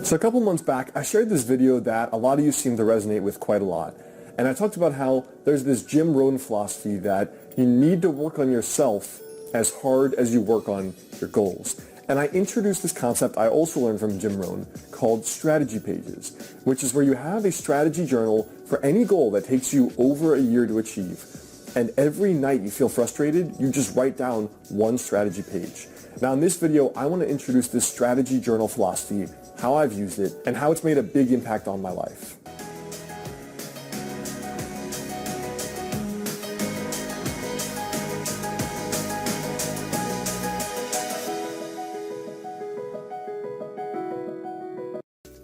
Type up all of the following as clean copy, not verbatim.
So a couple months back, I shared this video that a lot of you seem to resonate with quite a lot. And I talked about how there's this Jim Rohn philosophy that you need to work on yourself as hard as you work on your goals. And I introduced this concept I also learned from Jim Rohn called strategy pages, which is where you have a strategy journal for any goal that takes you over a year to achieve. And every night you feel frustrated, you just write down one strategy page. Now in this video, I want to introduce this strategy journal philosophy, how I've used it, and how it's made a big impact on my life.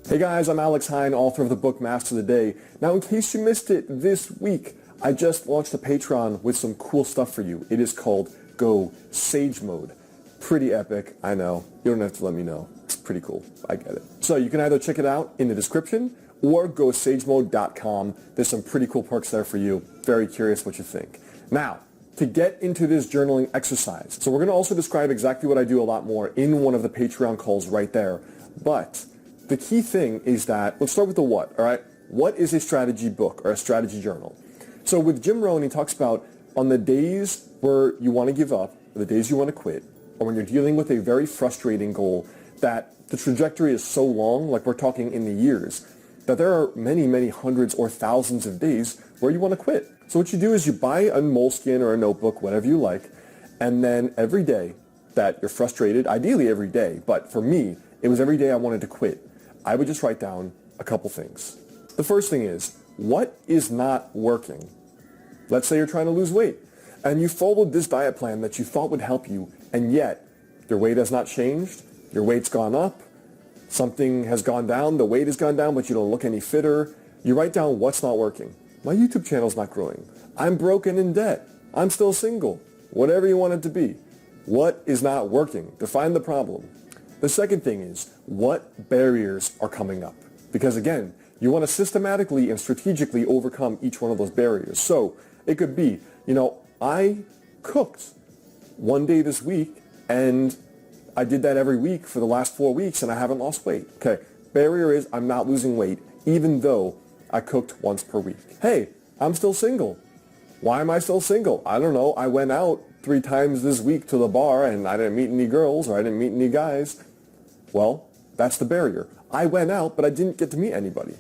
Hey guys, I'm Alex Hine, author of the book Master the Day. Now in case you missed it, this week I just launched a Patreon with some cool stuff for you. It is called Go Sage Mode. Pretty epic, I know. You don't have to let me know. It's pretty cool. I get it. So you can either check it out in the description or go sagemode.com. There's some pretty cool perks there for you. Very curious what you think. Now, to get into this journaling exercise, so we're going to also describe exactly what I do a lot more in one of the Patreon calls right there. But the key thing is that, let's start with the what, all right? What is a strategy book or a strategy journal? So with Jim Rohn, he talks about on the days where you want to give up, or the days you want to quit, or when you're dealing with a very frustrating goal that the trajectory is so long, like we're talking in the years, that there are many, many hundreds or thousands of days where you want to quit. So what you do is you buy a Moleskine or a notebook, whatever you like, and then every day that you're frustrated, ideally every day, but for me, it was every day I wanted to quit, I would just write down a couple things. The first thing is, what is not working? Let's say you're trying to lose weight, and you followed this diet plan that you thought would help you, and yet your weight has not changed, your weight's gone up, something has gone down, the weight has gone down, but you don't look any fitter. You write down what's not working. My YouTube channel's not growing. I'm broken in debt. I'm still single. Whatever you want it to be. What is not working? Define the problem. The second thing is, what barriers are coming up? Because again, you want to systematically and strategically overcome each one of those barriers. So it could be, I cooked one day this week, and I did that every week for the last 4 weeks, and I haven't lost weight. Okay, barrier is I'm not losing weight, even though I cooked once per week. Hey, I'm still single. Why am I still single? I don't know. I went out 3 times this week to the bar, and I didn't meet any girls, or I didn't meet any guys. Well, that's the barrier. I went out, but I didn't get to meet anybody.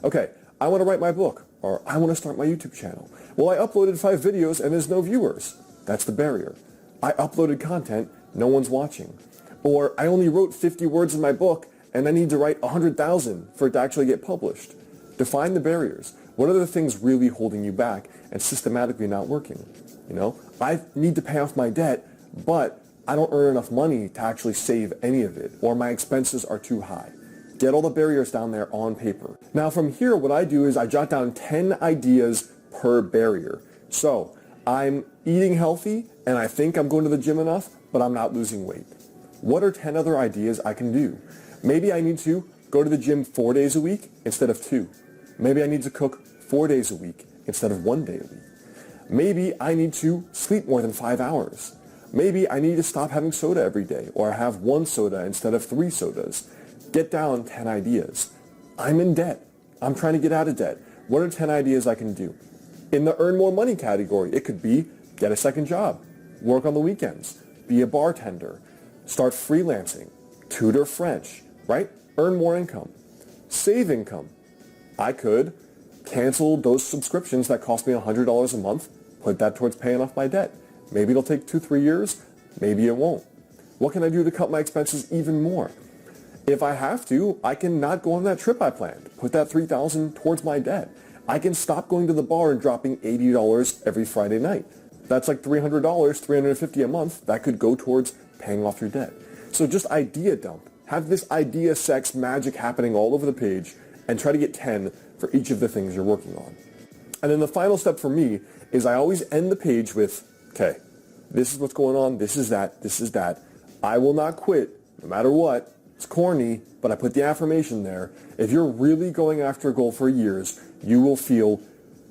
Okay, I want to write my book, or I want to start my YouTube channel. Well, I uploaded 5 videos, and there's no viewers. That's the barrier. I uploaded content, no one's watching. Or I only wrote 50 words in my book, and I need to write 100,000 for it to actually get published. Define the barriers. What are the things really holding you back and systematically not working? I need to pay off my debt, but I don't earn enough money to actually save any of it, or my expenses are too high. Get all the barriers down there on paper. Now from here, what I do is I jot down 10 ideas per barrier. So I'm eating healthy, and I think I'm going to the gym enough, but I'm not losing weight. What are 10 other ideas I can do? Maybe I need to go to the gym 4 days a week instead of 2. Maybe I need to cook 4 days a week instead of 1 day a week. Maybe I need to sleep more than 5 hours. Maybe I need to stop having soda every day, or have 1 soda instead of 3 sodas. Get down 10 ideas. I'm in debt. I'm trying to get out of debt. What are 10 ideas I can do? In the earn more money category, it could be get a second job, work on the weekends, be a bartender, start freelancing, tutor French, right? Earn more income. Save income. I could cancel those subscriptions that cost me $100 a month, put that towards paying off my debt. Maybe it'll take 2-3 years, maybe it won't. What can I do to cut my expenses even more? If I have to, I can not go on that trip I planned, put that $3,000 towards my debt. I can stop going to the bar and dropping $80 every Friday night. That's like $300, $350 a month. That could go towards paying off your debt. So just idea dump. Have this idea sex magic happening all over the page, and try to get 10 for each of the things you're working on. And then the final step for me is I always end the page with, okay, this is what's going on, this is that, this is that. I will not quit, no matter what. It's corny, but I put the affirmation there. If you're really going after a goal for years, you will feel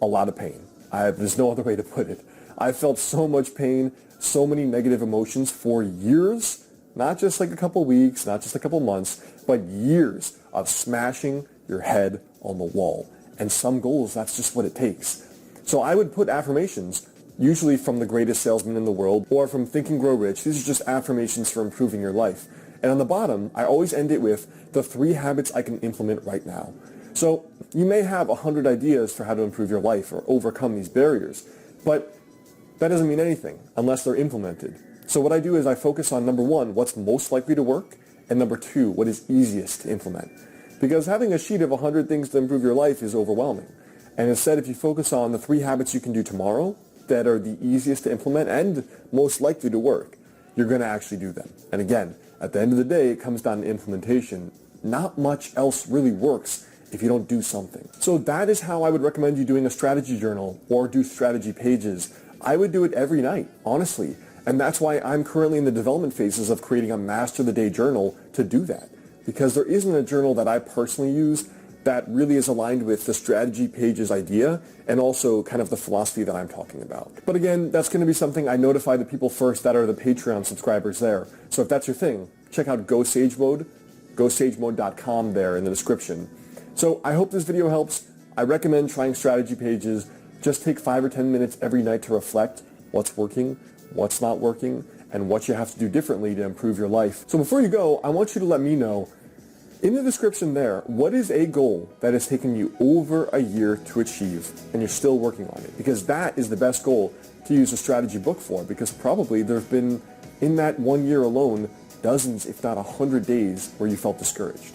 a lot of pain. There's no other way to put it. I felt so much pain, so many negative emotions for years not just like a couple weeks, not just a couple months, but years of smashing your head on the wall. And some goals, that's just what it takes. So I would put affirmations, usually from the greatest salesman in the world or from Think and Grow Rich. These are just affirmations for improving your life. And on the bottom, I always end it with the 3 habits I can implement right now. So you may have 100 ideas for how to improve your life or overcome these barriers, but that doesn't mean anything unless they're implemented. So what I do is I focus on number 1, what's most likely to work, and number 2, what is easiest to implement. Because having a sheet of 100 things to improve your life is overwhelming. And instead, if you focus on the 3 habits you can do tomorrow that are the easiest to implement and most likely to work, you're going to actually do them. And again, at the end of the day, it comes down to implementation. Not much else really works if you don't do something. So that is how I would recommend you doing a strategy journal or do strategy pages. I would do it every night, honestly. And that's why I'm currently in the development phases of creating a Master the Day journal to do that. Because there isn't a journal that I personally use that really is aligned with the strategy pages idea and also kind of the philosophy that I'm talking about. But again, that's going to be something I notify the people first that are the Patreon subscribers there. So if that's your thing, check out Go Sage Mode, gosagemode.com there in the description. So I hope this video helps. I recommend trying strategy pages. Just take 5 or 10 minutes every night to reflect what's working, what's not working, and what you have to do differently to improve your life. So before you go, I want you to let me know in the description there, what is a goal that has taken you over a year to achieve and you're still working on it? Because that is the best goal to use a strategy book for, because probably there have been, in that 1 year alone, dozens, if not 100 days where you felt discouraged.